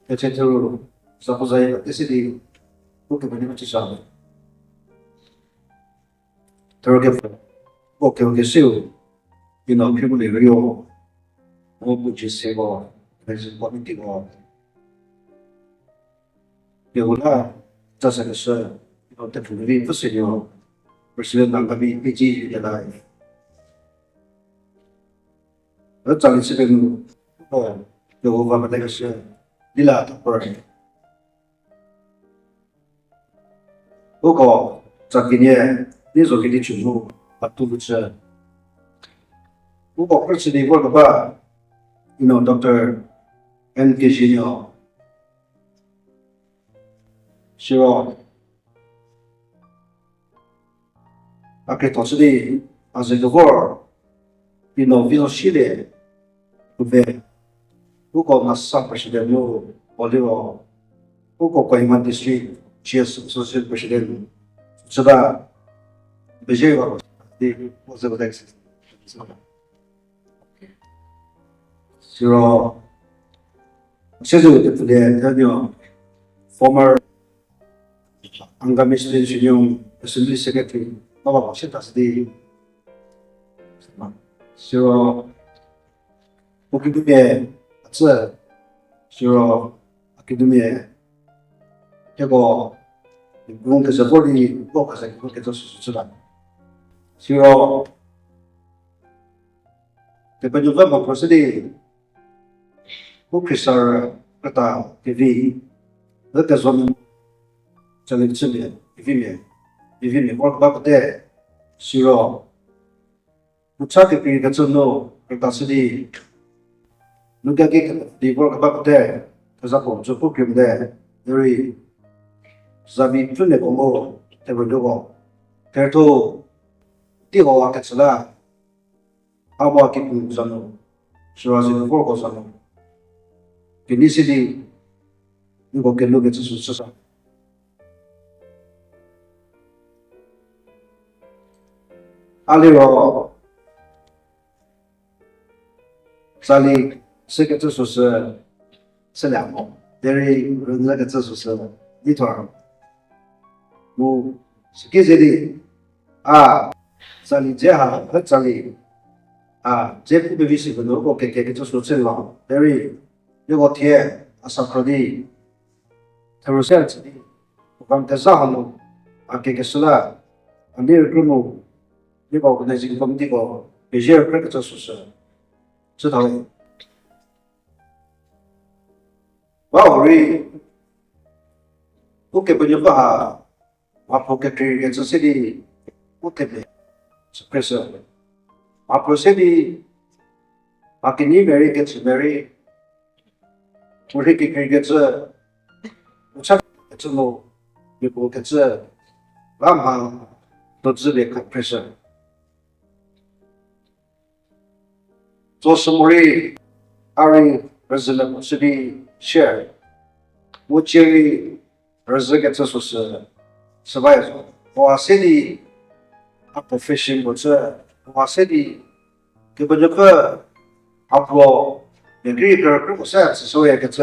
Kece tu sapuzai desidi buke bani mati sabe. Terus ke oke siu ino kibu le rio o buji sego rezi komiti go yola jasa ke se ino te tu vi fusi yo presiden nang kami piji ya lai. Ở trong sự kiện yo va ma le se lila ta per. Oko zakinie ni zo kini chumu patu buce. Oko presidi work ba Dr. N. Kishinyo Shiro ake tosidi as a war viso shile ube Oko nasa president no olivo Oko Kohima district GS associate president Suda Bejeva di was the Texas. Shiro Sezu the former Angami State Union Assembly Secretary Nova Washington di Shiro Okidumie Atse Shiro Akidumie Yago Bunke Sapori Boka Saki Bunke Sudan Shiro the Penyuva Prosedi Ukisar Kata TV the Kazon Challenge Vivime work back there Shiro Uchaki Pigatsuno Kata City Nugaki the work back there Kazapo Jopukim there very Zabi Punekomo Terudogo Terto Tiho Akatsala Awa Kipu Sano Shirazi Vorko Sano Kinisidi Nugo can look at Susa Aliro Sali Secretary Susa Selamo Derry Runagatus Litor Mu Skizidi Sali Jeha Sali Jeff Bivisi Vanogo Keke Susela Derry Yogotie Asakrodi Terusel Van Tezahano Akekesula Andir Grumu Yogo Organizing Committee of Bejer Cricketer Susa Sitawi Wauri Uke Bunyaba Apoketri and City Utebe Suppressor Aprosedi Akini Mary gets very Uriki gets a Chak it's a no you gets a Ramha Dodzili compressor Josamori Ari Resident City Share Wuchiri Resigets was survival or city up fishing was or city Gibbon Uplo the Greek sets so I get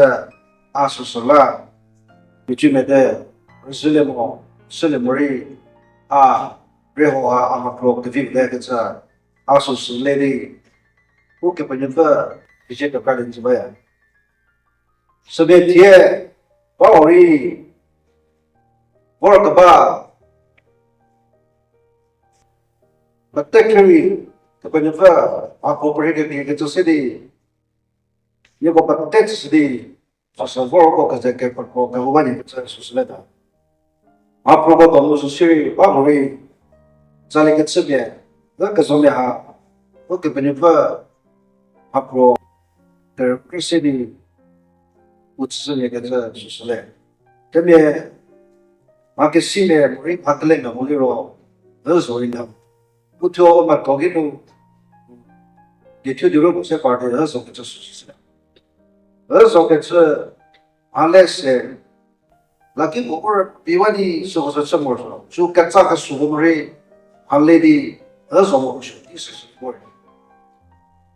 Asusala which you made there Resilimo Silimori Rehoa Amapro the Viv there gets Asus lady who can the Jet of Gardens where. So that here, Bauri work about but technically, the Benefer operated in the city. You go but that's the work as they kept for the wedding letter. Approval on the Siri, Bauri, Zalikat Sibia, look as only how look at Benefer Apro, the city. Would say get a Susle. Tell me, Market Sine, Ring Pakalena, Moliro, those were in them. Put you over my Togino. The two Europe separate us of the Susle. Us of it, unless Lucky over Piwani, so was a summer. So Katsaka Sumari, a lady, us of motion. This is important.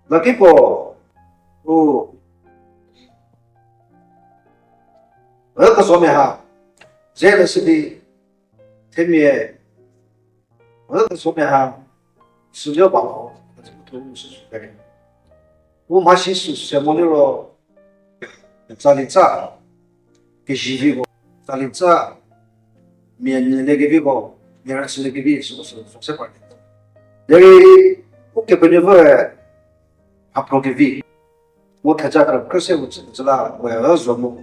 Lucky for oh. 个说明哈，这个是的，特别个说明哈，是要保护这个动物是属的。我们还是什么的了？咋的咋？给洗屁股，咋的咋？面那个屁股，面上吃那个屁是不是说什么的？那个我给别人问，还不给屁。我看这个可是我知道，我要说么，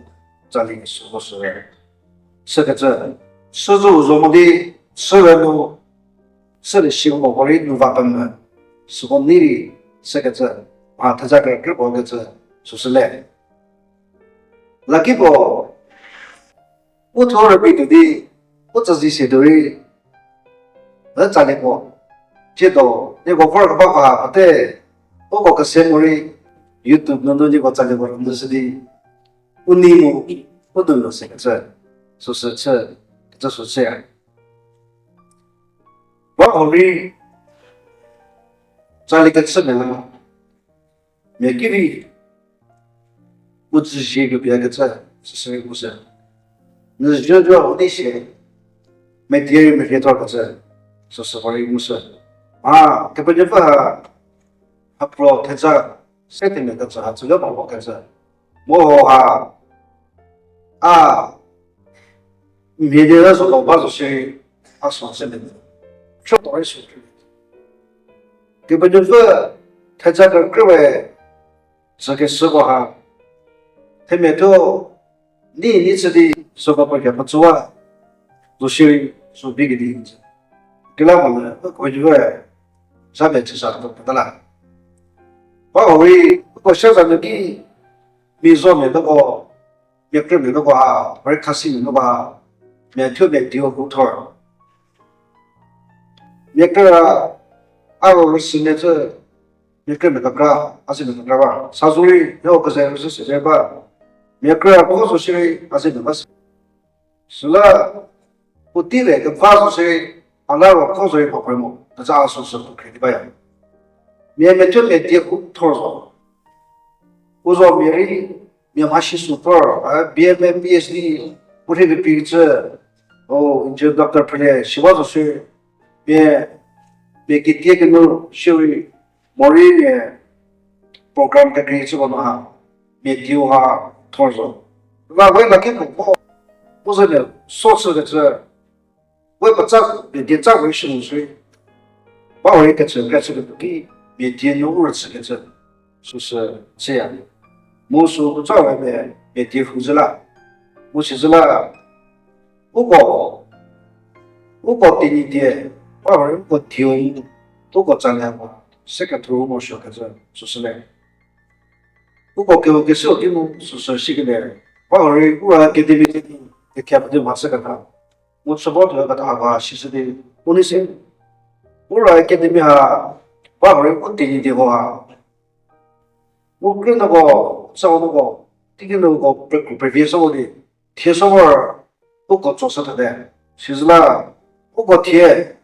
这里是不是个这，是做什么的？是人都，是的西方国的农法本门，是我那里是个这啊，他这个各国个这就是来，那个不，我突然被的，我自己写的，那咋的过？接到那个玩个办法，对，我个什么的。YouTube 那东西我咋的过？那是的，我内幕我都有这个这，说是这是这样。我后面在那个吃呢，没给你，我只写个别个这是什么故事？那是就我那些没第二没第多个这，说实话的故事啊，根本就不还不老太这。谁听那个字啊？只要把我个字，我明天的时候把这些说什么的，说多少说的，根本就是他这个各位这个时候哈，他没头你自己说个不全不做啊，就是说别个的样子，给那我们我就说上面至少都不得了。我为我小时候给没说没那个，没跟没那个啊，或者看新闻那个，没特别丢骨头，没个20年这，没跟没那个，20年那个吧，啥时候要个谁是谁吧，没个不说谁20年吧是，是了，我弟那个发出谁，那我告诉你朋友们，那咋说是不可以的吧呀？没特别丢骨头说。我说没嘛些书本啊，别的，不是个鼻子，哦，你就 Dr. Play，希望就是别给爹个弄修的，某一年 program 个可以这个嘛，别丢哈，他说，那为了给我说的说是个这，我也不找别的找回15岁，把我一个这个给别的弄儿子个这，说是这样的。我说在外面也地胡子了，我其实了，我第二天，我听，我张良话，这个头我说个这，说是嘞，给我给手给我说是个嘞，我给对面给看不到嘛这个他，我吃饱头个他话，其实的，我那些，给对面哈，我第二天话。我跟那个找那个，这个那个白皮说的，贴上面我搞做啥的，其实呢，我贴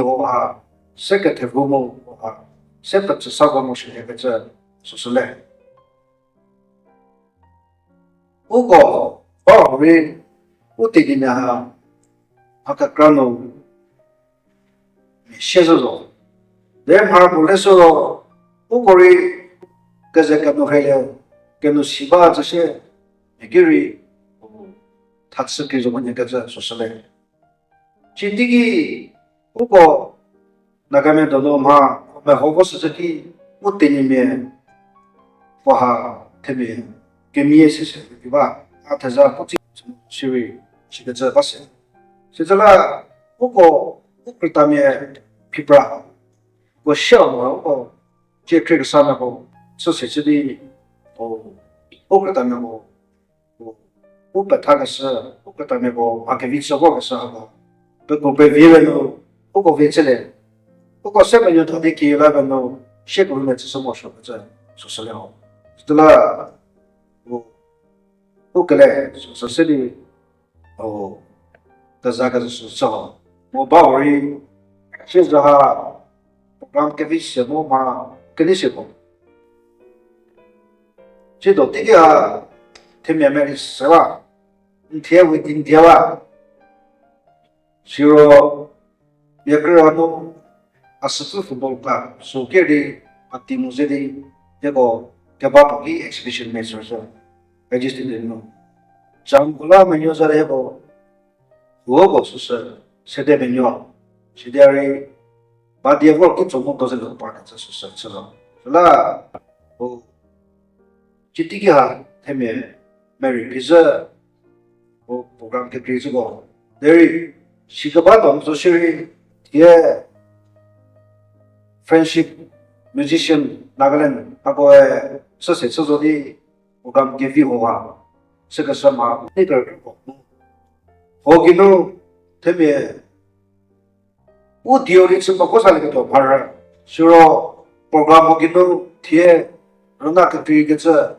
我啊，这个贴不么啊，这不至少我们是那个这，说是嘞，我后面我弟弟呢哈，他个干了，写着了，那旁不的时候，我可以。跟着跟侬海了，跟侬西巴这些，一个人，他吃给什么人个这说是嘞。今天个不过那个面到侬嘛，买好多是这个我店里面，我哈特别给面是谁对吧？他是不仅是为是个这不是，现在啦，我当面批不啦，我小嘛这个啥那个。是谁知的？我跟他们我把他个事，我跟他们给维持好个事好不过被别人喽，不过维持嘞，不过什么人他的给那个喽，谁个人只是我说的这说实了，对了，我跟嘞说是的，但是那个是啥？我把我的现在哈，让给维持我嘛，跟你说过。这到这个，他慢慢的死了，天为顶天哇，是说也个人都是支付宝吧，手机的题目这里这个给把不给 exhibition 没说是，还就是的喏，张古拉没有说那个，我是现在没有，现在的把电话给中国都是个把的，这是知道，是啦，我今天哈他们Mary 其实我不敢给这个，对，是个把动作是也 friendship musician 那个人那个是谁制作的？我敢给飞话，是个什么那个我给侬他们我丢的是包括啥那个多牌儿，是说 program 我给侬贴，让那个对一个字，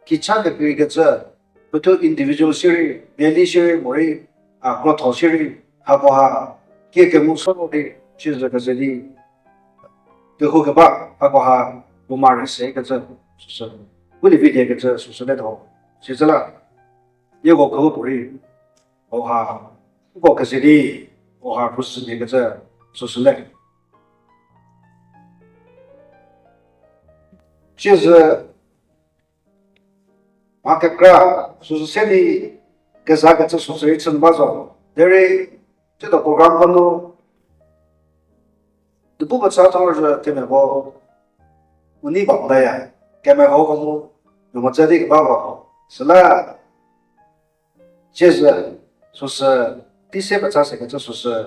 给唱个对一个字。betul individual siri, daily siri, muri, kelompok siri, apa kia musuh di sini jadi, kehu keba, apa bumar se kerja susah, boleh video kerja susah dah tahu, sejalan, ia gua kehu beri, gua kesini, proses ni kerja susah dah, 就是。Maka susu seni kesaga tu susu itu mazo dari itu program kono tu bukan satu orang tu memang uni bangda ya kami kau kamu memang jadi kebawa setelah jadi susu di siapa cakap itu susu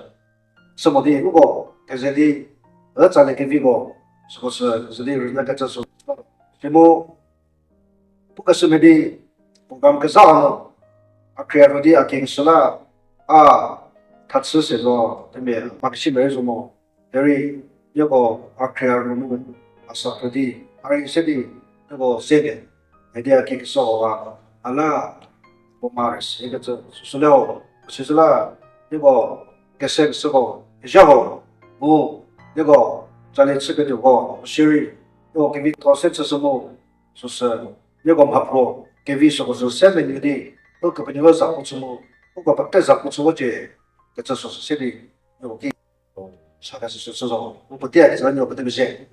semua di buku jadi cakap ke vivo susu jadi orang kata susu semua bukan semedi program kesal akhir di akhir setelah他吃些个对面马克西没什么，dari 那个akhir rumah asal tadi hari ini 那个谁的，那dia akhir kesal ala pemaris itu tu sudah setelah 那个kesal时候然后那个在那吃个这个 Siri 那个给你多些吃什么，就是。那个马普给为什么是下面有的，我根本就找不出，我根本找不出我这这说是谁的，我给，啥个是这种，我不点，这个我不对不起。